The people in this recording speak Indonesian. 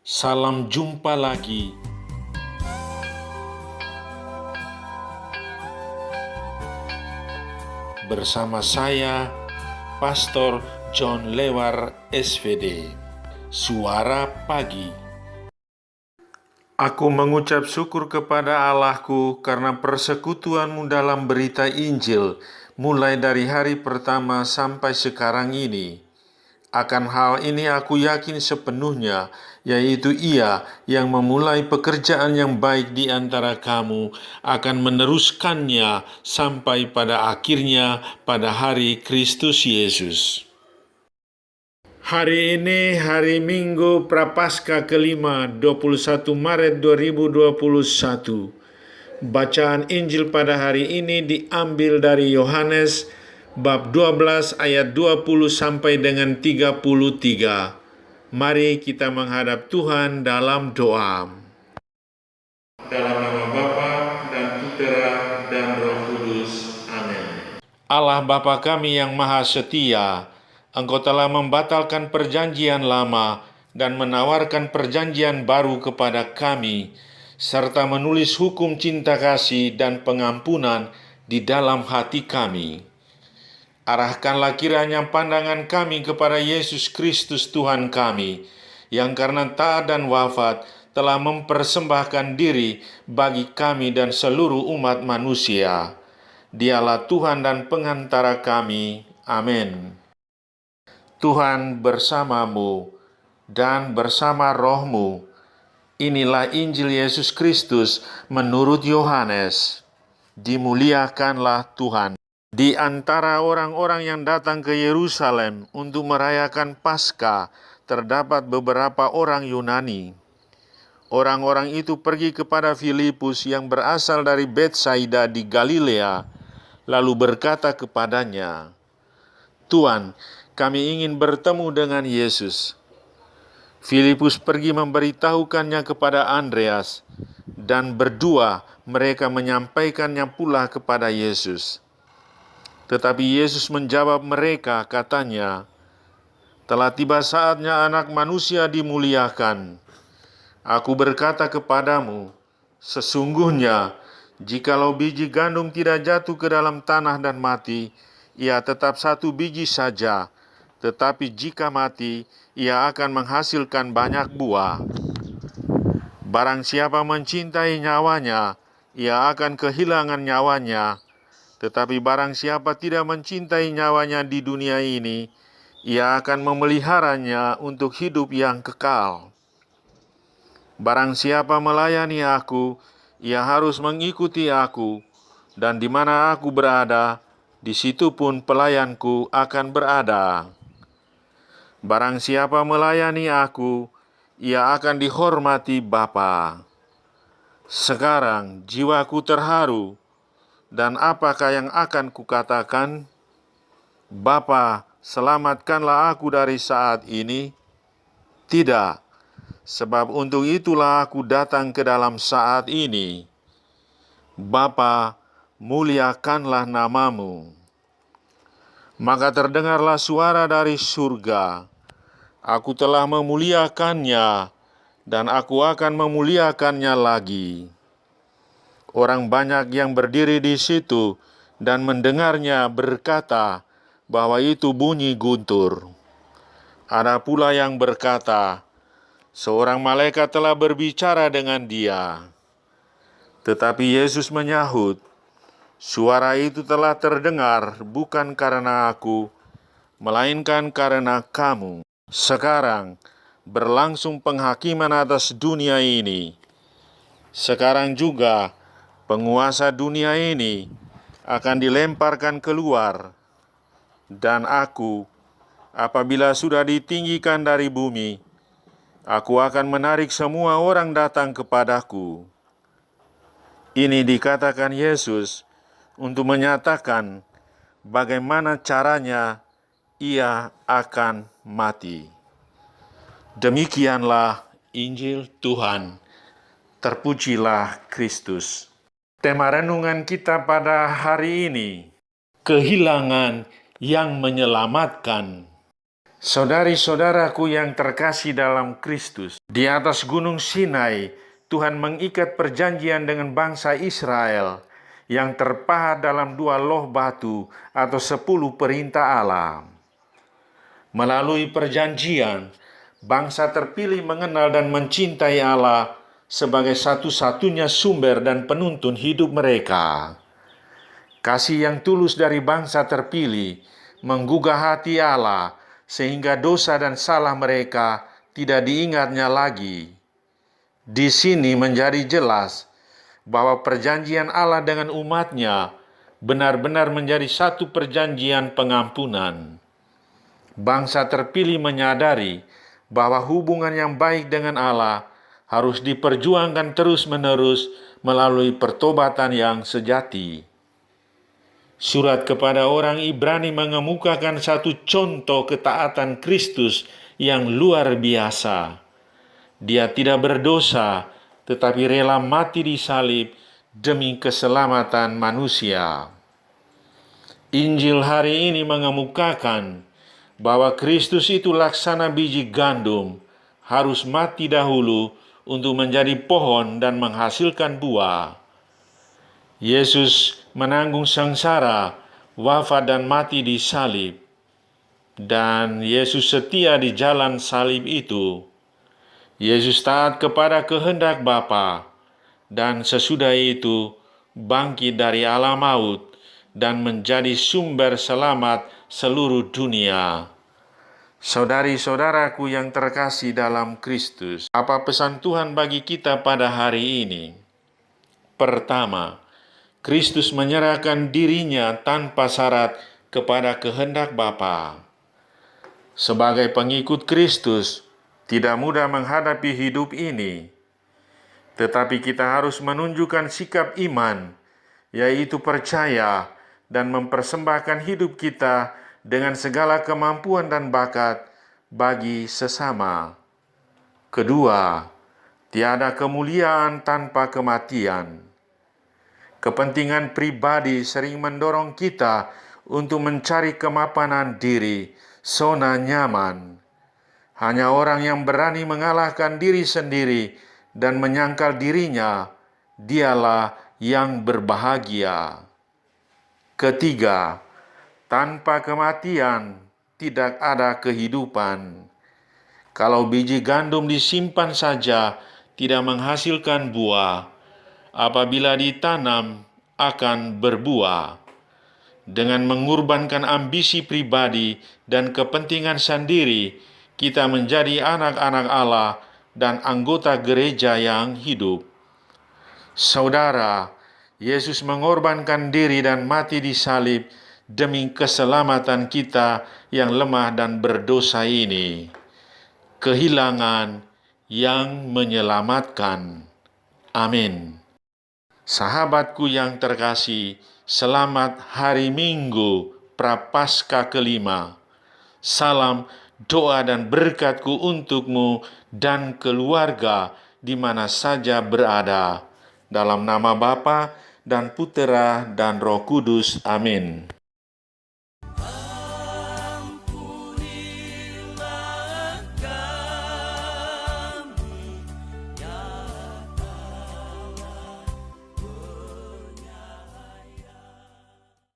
Salam jumpa lagi. Bersama saya, Pastor John Lewar SVD. Suara Pagi. Aku mengucap syukur kepada Allahku karena persekutuanmu dalam berita Injil, mulai dari hari pertama sampai sekarang ini. Akan hal ini aku yakin sepenuhnya, yaitu Ia yang memulai pekerjaan yang baik di antara kamu akan meneruskannya sampai pada akhirnya pada hari Kristus Yesus. Hari ini hari Minggu Prapaskah kelima 21 Maret 2021. Bacaan Injil pada hari ini diambil dari Yohanes bab 12 ayat 20 sampai dengan 33. Mari kita menghadap Tuhan dalam doa. Dalam nama Bapa dan Putera dan Roh Kudus. Amin. Allah Bapa kami yang maha setia, Engkau telah membatalkan perjanjian lama dan menawarkan perjanjian baru kepada kami, serta menulis hukum cinta kasih dan pengampunan di dalam hati kami. Arahkanlah kiranya pandangan kami kepada Yesus Kristus Tuhan kami, yang karena taat dan wafat telah mempersembahkan diri bagi kami dan seluruh umat manusia. Dialah Tuhan dan pengantara kami. Amin. Tuhan bersamamu dan bersama rohmu. Inilah Injil Yesus Kristus menurut Yohanes. Dimuliakanlah Tuhan. Di antara orang-orang yang datang ke Yerusalem untuk merayakan Paskah, terdapat beberapa orang Yunani. Orang-orang itu pergi kepada Filipus yang berasal dari Betsaida di Galilea, lalu berkata kepadanya, "Tuan, kami ingin bertemu dengan Yesus." Filipus pergi memberitahukannya kepada Andreas, dan berdua mereka menyampaikannya pula kepada Yesus. Tetapi Yesus menjawab mereka, katanya, "Telah tiba saatnya Anak Manusia dimuliakan. Aku berkata kepadamu, sesungguhnya, jikalau biji gandum tidak jatuh ke dalam tanah dan mati, ia tetap satu biji saja. Tetapi jika mati, ia akan menghasilkan banyak buah. Barang siapa mencintai nyawanya, ia akan kehilangan nyawanya. Tetapi barang siapa tidak mencintai nyawanya di dunia ini, ia akan memeliharanya untuk hidup yang kekal. Barang siapa melayani aku, ia harus mengikuti aku, dan di mana aku berada, di situ pun pelayanku akan berada. Barang siapa melayani aku, ia akan dihormati Bapa. Sekarang jiwaku terharu, dan apakah yang akan kukatakan? Bapa, selamatkanlah aku dari saat ini. Tidak, sebab untuk itulah aku datang ke dalam saat ini. Bapa, muliakanlah namamu. Maka terdengarlah suara dari surga. Aku telah memuliakannya, dan aku akan memuliakannya lagi. Orang banyak yang berdiri di situ dan mendengarnya berkata bahwa itu bunyi guntur. Ada pula yang berkata, seorang malaikat telah berbicara dengan dia. Tetapi Yesus menyahut, suara itu telah terdengar bukan karena aku, melainkan karena kamu. Sekarang berlangsung penghakiman atas dunia ini. Sekarang juga penguasa dunia ini akan dilemparkan keluar, dan aku, apabila sudah ditinggikan dari bumi, aku akan menarik semua orang datang kepadaku. Ini dikatakan Yesus untuk menyatakan bagaimana caranya ia akan mati. Demikianlah Injil Tuhan. Terpujilah Kristus. Tema renungan kita pada hari ini, kehilangan yang menyelamatkan. Saudari-saudaraku yang terkasih dalam Kristus, Di atas gunung Sinai, Tuhan mengikat perjanjian dengan bangsa Israel yang terpahat dalam 2 loh batu atau 10 perintah Allah. Melalui perjanjian, bangsa terpilih mengenal dan mencintai Allah sebagai satu-satunya sumber dan penuntun hidup mereka. Kasih yang tulus dari bangsa terpilih menggugah hati Allah sehingga dosa dan salah mereka tidak diingatnya lagi. Di sini menjadi jelas bahwa perjanjian Allah dengan umatnya benar-benar menjadi satu perjanjian pengampunan. Bangsa terpilih menyadari bahwa hubungan yang baik dengan Allah harus diperjuangkan terus-menerus melalui pertobatan yang sejati. Surat kepada orang Ibrani mengemukakan satu contoh ketaatan Kristus yang luar biasa. Dia tidak berdosa, tetapi rela mati di salib demi keselamatan manusia. Injil hari ini mengemukakan bahwa Kristus itu laksana biji gandum, harus mati dahulu untuk menjadi pohon dan menghasilkan buah. Yesus menanggung sengsara, wafat dan mati di salib. Dan Yesus setia di jalan salib itu. Yesus taat kepada kehendak Bapa, dan sesudah itu bangkit dari alam maut dan menjadi sumber selamat seluruh dunia. Saudari-saudaraku yang terkasih dalam Kristus, apa pesan Tuhan bagi kita pada hari ini? Pertama, Kristus menyerahkan dirinya tanpa syarat kepada kehendak Bapa. Sebagai pengikut Kristus, tidak mudah menghadapi hidup ini. Tetapi kita harus menunjukkan sikap iman, yaitu percaya dan mempersembahkan hidup kita dengan segala kemampuan dan bakat bagi sesama. Kedua, tiada kemuliaan tanpa kematian. Kepentingan pribadi sering mendorong kita untuk mencari kemapanan diri, zona nyaman. Hanya orang yang berani mengalahkan diri sendiri dan menyangkal dirinya, dialah yang berbahagia. Ketiga, tanpa kematian tidak ada kehidupan. Kalau biji gandum disimpan saja, tidak menghasilkan buah. Apabila ditanam, akan berbuah. Dengan mengorbankan ambisi pribadi dan kepentingan sendiri, kita menjadi anak-anak Allah dan anggota gereja yang hidup. Saudara, Yesus mengorbankan diri dan mati di salib demi keselamatan kita yang lemah dan berdosa ini. Kehilangan yang menyelamatkan. Amin. Sahabatku yang terkasih, selamat hari Minggu Prapaskah kelima. Salam doa dan berkatku untukmu dan keluarga di mana saja berada. Dalam nama Bapa dan Putera dan Roh Kudus. Amin.